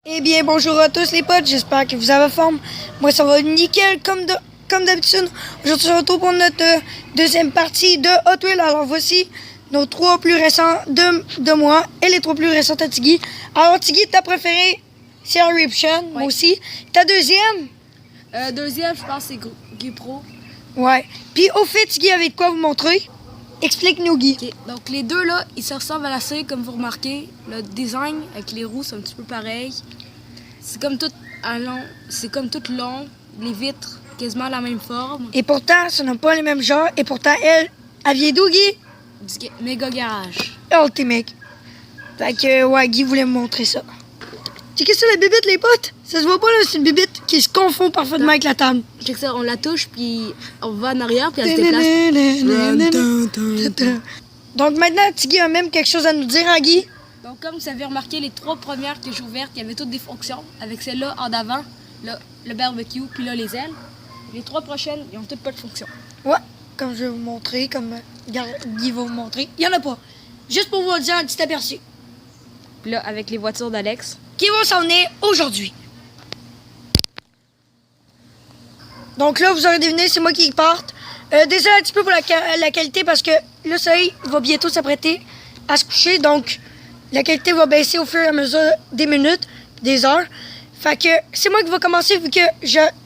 Eh bien, bonjour à tous les potes, j'espère que vous avez forme. Moi, ça va nickel comme d'habitude. Aujourd'hui, on se retrouve pour notre deuxième partie de Hot Wheels. Alors, voici nos trois plus récents de moi et les trois plus récents de Tiggy. Alors, Tiggy, ta préférée, c'est Eruption, moi aussi. Ta deuxième? Deuxième, je pense, c'est Guy Pro. Ouais. Puis, au fait, Tiggy avait de quoi vous montrer? Explique-nous, Guy. Okay. Donc, les deux, là, ils se ressemblent à la série, comme vous remarquez. Le design avec les roues, c'est un petit peu pareil. C'est comme tout long. Les vitres, quasiment la même forme. Et pourtant, ça n'a pas les mêmes genres. Et pourtant, elle vient d'où, Guy? Du Méga Garage. Ultimate. Fait que, ouais, Guy voulait me montrer ça. Checkez ça, la bibite, les potes. Ça se voit pas, là, c'est une bibite qui se confond parfaitement avec la table. Check ça, on la touche, puis on va en arrière, puis elle se déplace. Donc maintenant, Tiggy a même quelque chose à nous dire, hein, Guy? Donc, comme vous avez remarqué, les trois premières que j'ai ouvertes, il y avait toutes des fonctions. Avec celle-là en avant, là, le barbecue, puis là, les ailes. Les trois prochaines, ils ont toutes pas de fonction. Ouais, comme je vais vous montrer, comme Guy va vous montrer. Il y en a pas. Juste pour vous dire un petit aperçu. Puis là, avec les voitures d'Alex. Qui vont s'en venir aujourd'hui. Donc là, vous aurez deviné, c'est moi qui parte. Désolé un petit peu pour la qualité parce que le soleil va bientôt s'apprêter à se coucher. Donc, la qualité va baisser au fur et à mesure des minutes, des heures. Fait que c'est moi qui va commencer vu que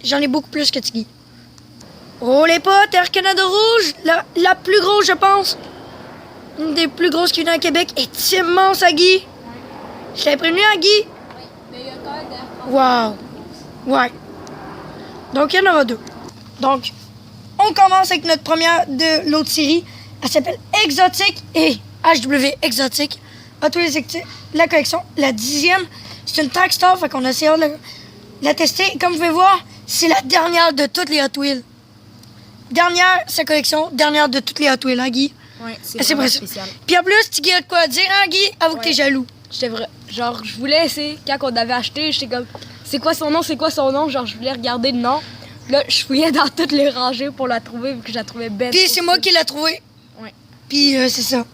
j'en ai beaucoup plus que Tiggy. Oh les potes, Air Canada Rouge, la plus grosse, je pense. Une des plus grosses qui vient à Québec est immense à Guy. Je l'ai prévenu à Guy. Oui, mais il y a quand même Wow. Ouais. Donc, il y en aura deux. Donc, on commence avec notre première de l'autre série. Elle s'appelle Exotic et HW Exotic. Hot Wheels, la collection, la 10e. C'est une Trackstar, fait qu'on a essayé de la tester. Et comme vous pouvez voir, c'est la dernière de toutes les Hot Wheels. Dernière, sa collection, dernière de toutes les Hot Wheels, hein, Guy? Oui, c'est vraiment spécial. Puis en plus, Tiggy a de quoi dire, hein, Guy? Avoue que t'es jaloux. J'étais vrai. Genre, je voulais essayer, quand on avait acheté, j'étais comme, c'est quoi son nom? Genre, je voulais regarder le nom. Là, je fouillais dans toutes les rangées pour la trouver, vu que je la trouvais belle. Puis c'est moi qui l'ai trouvée. Ouais. Puis c'est ça.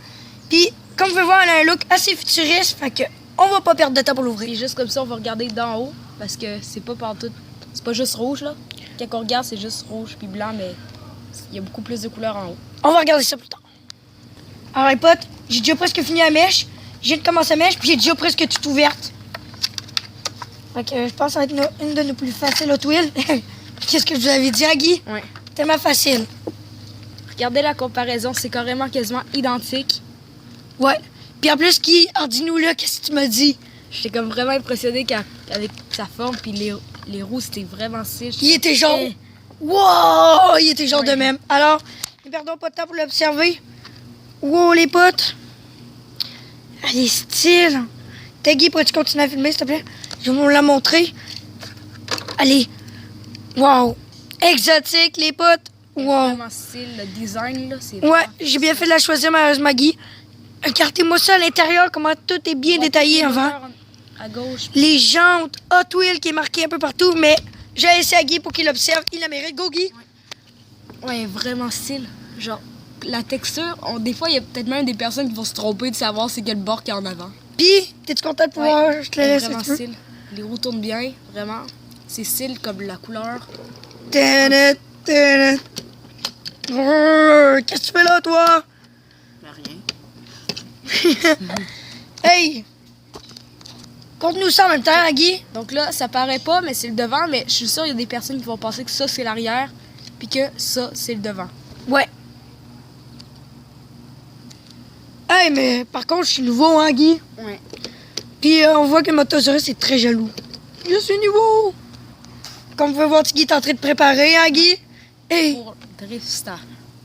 Puis, comme vous pouvez voir, elle a un look assez futuriste, fait que on va pas perdre de temps pour l'ouvrir. Puis juste comme ça, on va regarder d'en haut, parce que c'est pas partout. C'est pas juste rouge, là. Quand on regarde, c'est juste rouge puis blanc, mais il y a beaucoup plus de couleurs en haut. On va regarder ça plus tard. Alors les potes, j'ai déjà presque fini la mèche. J'ai commencé la mèche, puis j'ai déjà presque tout ouverte. Fait que je pense que ça va être une de nos plus faciles Hot Wheels. Qu'est-ce que je vous avais dit, Guy? Ouais. Tellement facile. Regardez la comparaison, c'est carrément quasiment identique. Ouais. Puis en plus, Guy, dis-nous là, qu'est-ce que tu m'as dit? J'étais comme vraiment impressionnée avec sa forme, puis les roues, c'était vraiment stylé. Il était genre... Wow! Il était genre Ouais. de même. Alors, ne perdons pas de temps pour l'observer. Wow, les potes! Elle est style! T'as Guy, pourrais-tu continuer à filmer, s'il te plaît? Je vais vous la montrer. Allez! Wow! Exotique, les potes! C'est Wow! vraiment style, le design, là, c'est... Ouais, j'ai bien fait de la choisir, malheureusement, Guy. Regardez-moi ça à l'intérieur, comment tout est bien détaillé avant. À gauche. Les jantes Hot Wheels qui est marqué un peu partout, mais j'ai laissé à Guy pour qu'il l'observe. Il la mérite. Go, Guy! Ouais, vraiment style. Genre, la texture, des fois, il y a peut-être même des personnes qui vont se tromper de savoir c'est quel bord qu'il y a en avant. Puis, t'es-tu content de pouvoir... Ouais, Je te la laisse vraiment un petit peu. style. Les roues tournent bien, vraiment. C'est style comme la couleur. Qu'est-ce que tu fais là, toi? Rien. Hey! Conte-nous ça en même temps, hein, Guy. Donc là, ça paraît pas, mais c'est le devant. Mais je suis sûre qu'il y a des personnes qui vont penser que ça, c'est l'arrière. Puis que ça, c'est le devant. Ouais. Hey, mais par contre, je suis nouveau, hein, Guy? Ouais. Puis on voit que Motosaurus est très jaloux. Je suis nouveau! Comme vous pouvez voir, Guy est en train de préparer, hein, Guy? Hey! Pour Drift Star.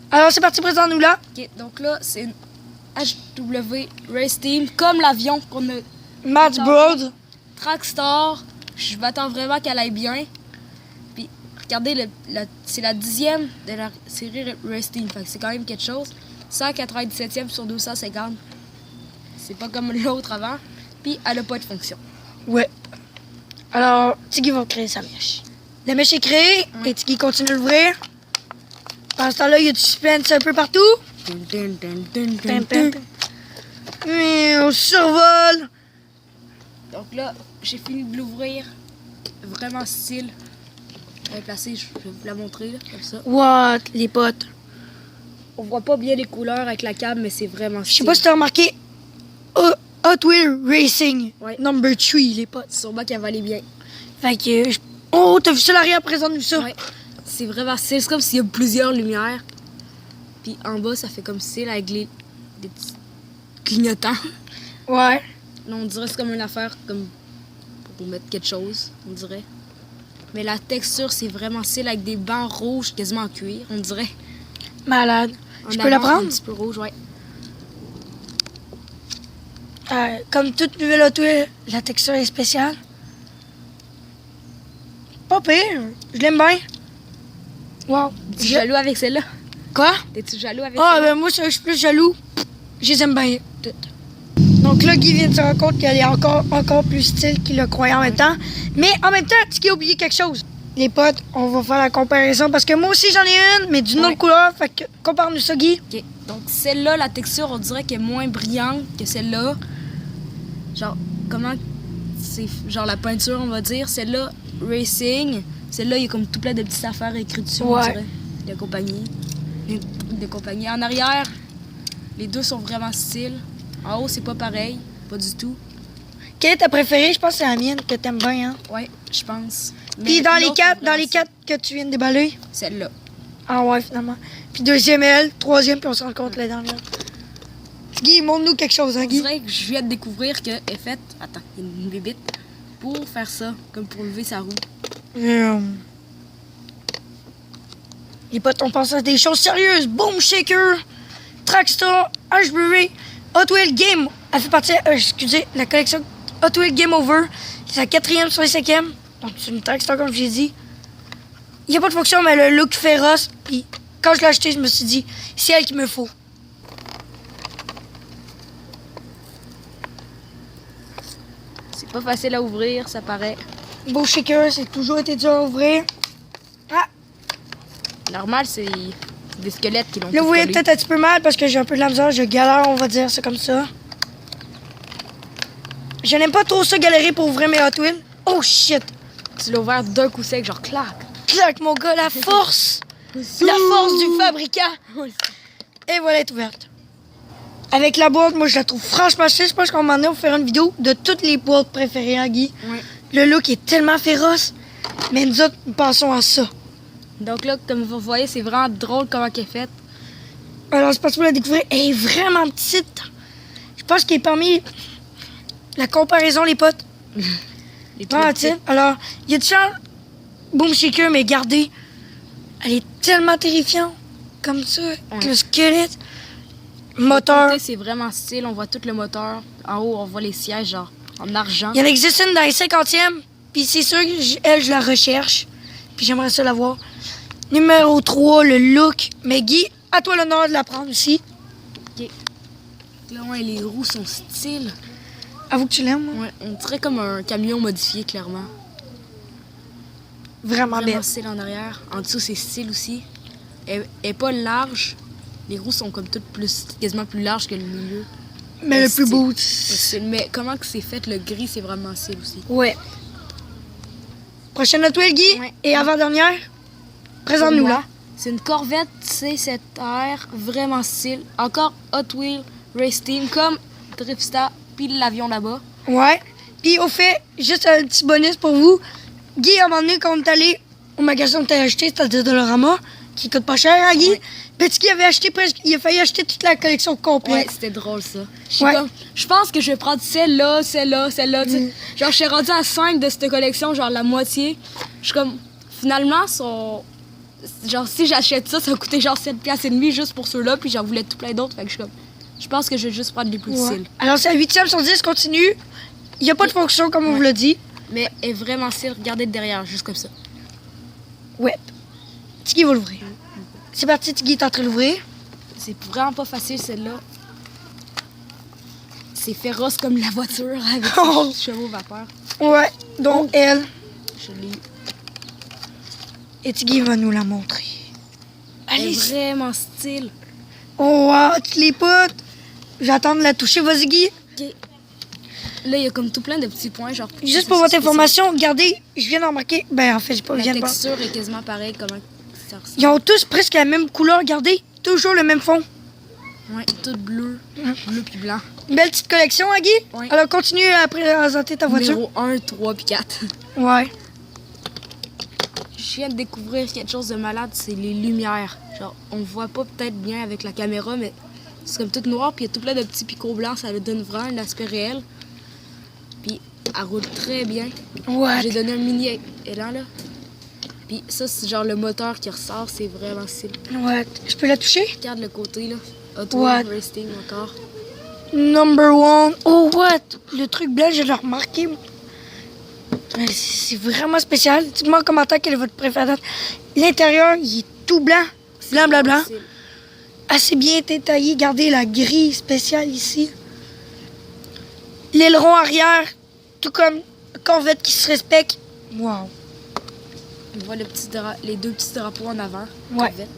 Alors, c'est parti, présente-nous là. Ok, donc là, c'est une HW Race Team, comme l'avion qu'on a. Matt Broad. Trackstar. Je m'attends vraiment qu'elle aille bien. Puis, regardez, c'est la 10e de la série Race Team. Fait que c'est quand même quelque chose. 197e sur 250. C'est pas comme l'autre avant. Puis, elle a pas de fonction. Ouais. Alors, Tiggy va créer sa mèche. La mèche est créée et Tiggy continue à l'ouvrir. Pendant ce temps-là, il y a du suspense un peu partout. Mais on survole. Donc là, j'ai fini de l'ouvrir. Vraiment style. Je vais placer, je vais vous la montrer là, comme ça. What, les potes? On voit pas bien les couleurs avec la cam, mais c'est vraiment style. Je sais pas si t'as remarqué, Hot Wheel Racing, Ouais. number 3, les potes. Sûrement qu'elle va aller bien. Fait que, oh, t'as vu ça l'arrière, présente-nous ça. Ouais. C'est vraiment style. C'est comme s'il y a plusieurs lumières. Puis en bas, ça fait comme style avec des petits clignotants. Ouais. Là, on dirait que c'est comme une affaire comme pour mettre quelque chose, on dirait. Mais la texture, c'est vraiment style avec des bancs rouges quasiment en cuir, on dirait. Malade. En Je peux la avant, prendre? Un petit peu rouge, ouais. Comme toute nouvelle Hot Wheel, la texture est spéciale. Pas pire. Je l'aime bien. Wow. T'es jaloux avec celle-là? Quoi? T'es-tu jaloux avec Ah, celle-là? ben moi, je suis plus jaloux. Je les aime bien, toutes. Donc là, Guy vient de se rendre compte qu'elle est encore plus style qu'il le croyait en même temps. Mais en même temps, Tiki a oublié quelque chose. Les potes, on va faire la comparaison parce que moi aussi, j'en ai une, mais d'une autre couleur. Fait que, compare-nous ça, Guy. Ok, donc celle-là, la texture, on dirait qu'elle est moins brillante que celle-là. Genre, comment c'est genre la peinture, on va dire. Celle-là, Racing. Celle-là, il y a comme tout plein de petites affaires écrites dessus, on Ouais. dirait. De compagnie. Des trucs de compagnie. En arrière, les deux sont vraiment style. En haut, c'est pas pareil. Pas du tout. Quelle est ta préférée? Je pense que c'est la mienne que t'aimes bien, hein? Ouais, je pense. Puis Mais dans les l'autre, quatre, c'est dans les vraiment quatre que tu viens de déballer. style. Celle-là. Ah ouais, finalement. Puis deuxième, elle. Troisième, puis on se rend compte la dernière. Guy, montre-nous quelque chose, hein, On Guy? dirait que je viens de découvrir qu'elle est faite. Attends, il y a une bébite. Pour faire ça, comme pour lever sa roue. Les potes, on pense à des choses sérieuses. Boom Shaker, Trackstar, HBV, Hot Wheel Game. Elle fait partie, excusez, la collection Hot Wheel Game Over. C'est la 4e sur les 5e. Donc c'est une Trackstar, comme je l'ai dit. Il n'y a pas de fonction, mais le look féroce. Puis quand je l'ai acheté, je me suis dit, c'est elle qu'il me faut. C'est pas facile à ouvrir, ça paraît. Beau Shaker, c'est toujours été dur à ouvrir. Ah, Normal, c'est des squelettes qui l'ont là, vous tous voyez collé. peut-être un petit peu mal parce que j'ai un peu de la misère. Je galère, on va dire ça comme ça. Je n'aime pas trop ça galérer pour ouvrir mes Hot Wheels. Oh shit! Tu l'as ouvert d'un coup sec, genre clac. Clac, mon gars, la force! La force du fabricant! Et voilà, elle est ouverte. Avec la boîte, moi, je la trouve franchement stylée. Je pense qu'à un moment donné, on va faire une vidéo de toutes les boîtes préférées à Guy. Ouais. Le look est tellement féroce. Mais nous autres, nous pensons à ça. Donc là, comme vous voyez, c'est vraiment drôle comment elle est faite. Alors, c'est pas pour la découvrir. Elle est vraiment petite. Je pense qu'elle est parmi la comparaison, les potes. Les Ah, petites. tiens. Alors, il y a du genre Boom Shaker, mais regardez. Elle est tellement terrifiante. Comme ça, avec le squelette. Moteur. Côté, c'est vraiment style, on voit tout le moteur. En haut, on voit les sièges, genre en argent. Il y en existe une dans les 50e. Puis c'est sûr que elle, je la recherche. Puis j'aimerais ça la voir. Numéro 3, le look. Mais Guy, à toi l'honneur de la prendre aussi. Là, ouais, les roues sont style. Avoue que tu l'aimes, moi. Ouais, on dirait comme un camion modifié, clairement. Vraiment Vraiment belle. style en arrière. En dessous, c'est style aussi. Elle est pas large. Les roues sont comme toutes quasiment plus larges que le milieu. Mais le plus style. beau. Mais comment que c'est fait, le gris, c'est vraiment style aussi. Ouais. Prochaine Hot Wheel, Guy. Ouais. Et avant-dernière, présente-nous là. C'est une Corvette C7R, vraiment style. Encore Hot Wheel Race Team, comme Driftstar, puis l'avion là-bas. Ouais. Puis au fait, juste un petit bonus pour vous. Guy, à un moment donné, quand on est allé au magasin où t'as acheté, c'est-à-dire Dolorama, qui coûte pas cher, hein, Guy? Ouais. Petit Guy avait acheté presque, il a failli acheter toute la collection Ouais, complète. c'était drôle ça. Ouais. Je pense que je vais prendre celle-là, celle-là, celle-là. tu sais. Genre, je suis rendue à 5 de cette collection, genre la moitié. Je suis comme, finalement, genre, si j'achète ça, ça va coûter genre 7,5$ juste pour ceux-là, puis j'en voulais tout plein d'autres. Fait que je suis comme, je pense que je vais juste prendre les plus Ouais. styles. Alors, c'est la 8e sur 10, continue. Il n'y a pas de fonction, comme on vous l'a dit. Mais elle est vraiment style, regardez de derrière, juste comme ça. Ouais. Tiggy va l'ouvrir. C'est parti, Tiggy est en train de l'ouvrir. C'est vraiment pas facile celle-là. C'est féroce comme la voiture avec Oh. ses chevaux vapeur. Ouais. Donc, elle. Je l'ai. Et Tiggy va nous la montrer. Elle Allez. est vraiment style. Oh, wow, tu les potes. J'attends de la toucher. Vas-y, Guy. Ok. là, il y a comme tout plein de petits points. Genre, Juste pour votre information, regardez, je viens d'en remarquer. Ben, en fait, je La viens de voir. texture est quasiment pareille. Comment ça ressemble. Ils ont tous presque la même couleur, regardez. Toujours le même fond. Ouais, tout bleu. Bleu puis blanc. Une belle petite collection, hein, Guy? Oui. Alors, continue à présenter ta voiture. Numéro 1, 3 puis 4. Ouais. Je viens de découvrir quelque chose de malade, c'est les lumières. Genre, on voit pas peut-être bien avec la caméra, mais c'est comme tout noir, puis il y a tout plein de petits picots blancs, ça le donne vraiment un aspect réel. Puis, elle roule très bien. What? J'ai donné un mini élan, là. Puis ça, c'est genre le moteur qui ressort, c'est vraiment stylé. What? Je peux la toucher? Regarde le côté, là. Auto What? Racing encore. Number one. Oh, what? Le truc blanc, je l'ai remarqué. Mais c'est vraiment spécial. Dites-moi en commentaire quel est votre préféré. L'intérieur, il est tout blanc. Blanc, blanc, blanc. C'est- Assez bien détaillé. Regardez la grille spéciale ici. L'aileron arrière, tout comme Corvette qui se respecte. Wow. On voit les deux petits drapeaux en avant. Ouais. Corvette.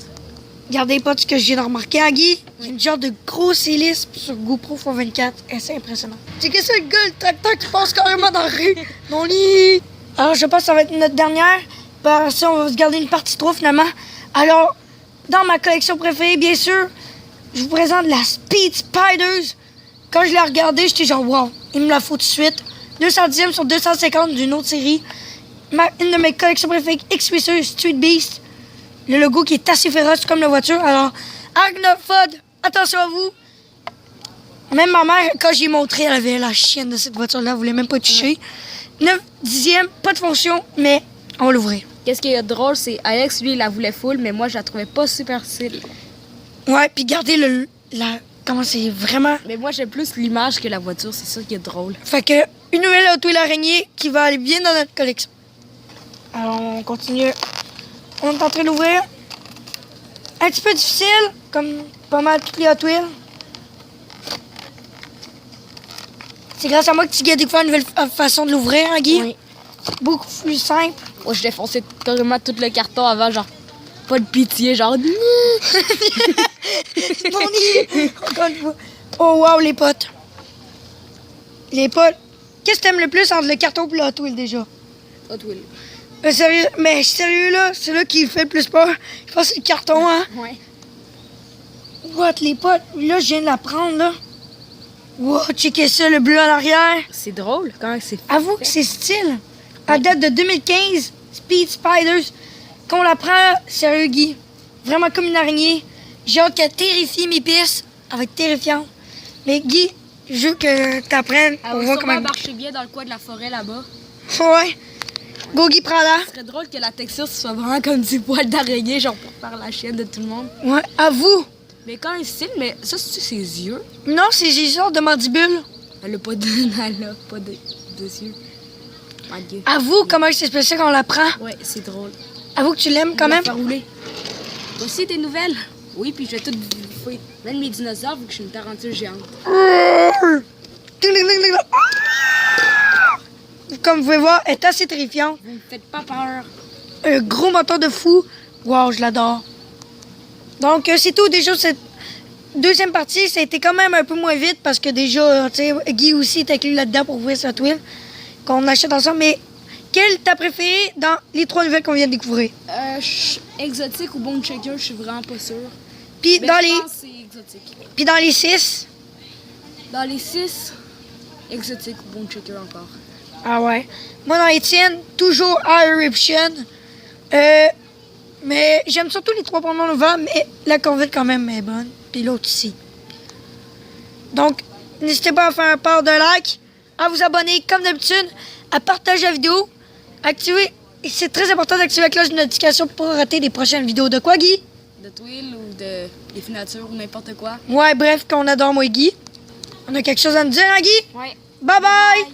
Regardez pas ce que j'ai remarqué, hein, Guy? Il y a une genre de grosse hélice sur GoPro x24. Et c'est impressionnant. C'est que ça, le gars, le tracteur qui passe carrément dans la rue. Mon lit. Alors, je pense que ça va être notre dernière. Par ça, on va se garder une partie 3 finalement. Alors, dans ma collection préférée, bien sûr, je vous présente la Speed Spiders. Quand je l'ai regardée, j'étais genre, wow, il me la faut tout de suite. 210e sur 250 d'une autre série. Une de mes collections préférées, X-Racer Street Beast. Le logo qui est assez féroce comme la voiture. Alors, Argnofod, attention à vous. Même ma mère, quand j'ai montré, elle avait la chienne de cette voiture-là. Elle voulait même pas toucher. 9 dixièmes, pas de fonction, mais on va l'ouvrir. Qu'est-ce qu'il y a de drôle, c'est Alex, lui, il la voulait full, mais moi, je la trouvais pas super style. Ouais, puis regardez comment c'est vraiment... Mais moi, j'aime plus l'image que la voiture, c'est ça qui est drôle. Fait que, une nouvelle Hot Wheels araignée qui va aller bien dans notre collection. Alors, on continue. On est en train d'ouvrir. Un petit peu difficile, comme pas mal toutes les Hot Wheels. C'est grâce à moi que tu as découvert une nouvelle façon de l'ouvrir, hein, Guy? Oui. Beaucoup plus simple. Moi, je défonçais carrément tout le carton avant, genre, pas de pitié, genre... Mon nid! Encore une fois. Oh, wow, les potes. Les potes. Qu'est-ce que t'aimes le plus entre le carton et le Hot Wheels, déjà? Hot Wheels. Sérieux, là, c'est là qui fait le plus peur. Je pense que c'est le carton, hein? Ouais. What, les potes? Là, je viens de la prendre, là. Wow, checkez ça, le bleu à l'arrière. C'est drôle, quand c'est... Avoue que c'est style. À date de 2015, Speed Spiders. Quand on la prend, sérieux, Guy, vraiment comme une araignée. J'ai hâte qu'elle terrifie mes pistes. Elle va être terrifiante. Mais Guy, je veux que t'apprennes. Elle On va voit sûrement comment... marcher bien dans le coin de la forêt, là-bas. Ouais. Go, Guy, prends-la. Ce serait drôle que la texture soit vraiment comme du poil d'araignée, genre pour faire la chienne de tout le monde. Ouais, avoue. Mais quand même style, mais ça, c'est ses yeux. Non, c'est une sorte de mandibule. Elle a pas de... Elle a pas de yeux. My Dieu. Avoue comment c'est spécial quand on la prend. Ouais, c'est drôle. Avoue que tu l'aimes quand même. Faire rouler. Voici tes nouvelles. Oui, puis je vais tout bouffer. Même mes dinosaures, vu que je suis une tarentule géante. Comme vous pouvez voir, elle est assez terrifiante. Vous me faites pas peur. Un gros moteur de fou. Wow, je l'adore. Donc, c'est tout. Déjà, cette deuxième partie, ça a été quand même un peu moins vite parce que déjà, tu sais, Guy aussi est inclus là-dedans pour ouvrir sa tuile qu'on achète ensemble. Mais quelle t'as préféré dans les 3 nouvelles qu'on vient de découvrir? Exotique ou Bone Shaker, je suis vraiment pas sûre. Puis Mais dans je les, pense que c'est exotique. puis dans les 6. Dans les 6, exotique ou Bone Shaker encore. Ah ouais. Moi, dans les tiennes, toujours Eruption. Mais j'aime surtout les 3 premiers nouvelles, mais la Corvette quand même est bonne. Puis l'autre ici. Donc, n'hésitez pas à faire un part de like, à vous abonner comme d'habitude, à partager la vidéo, activer. Et c'est très important d'activer la cloche de notification pour pas rater les prochaines vidéos. De quoi, Guy? De tuiles ou de des finatures ou n'importe quoi. Ouais, bref, qu'on adore moi et Guy. On a quelque chose à nous dire, hein, Guy? Ouais. Bye bye!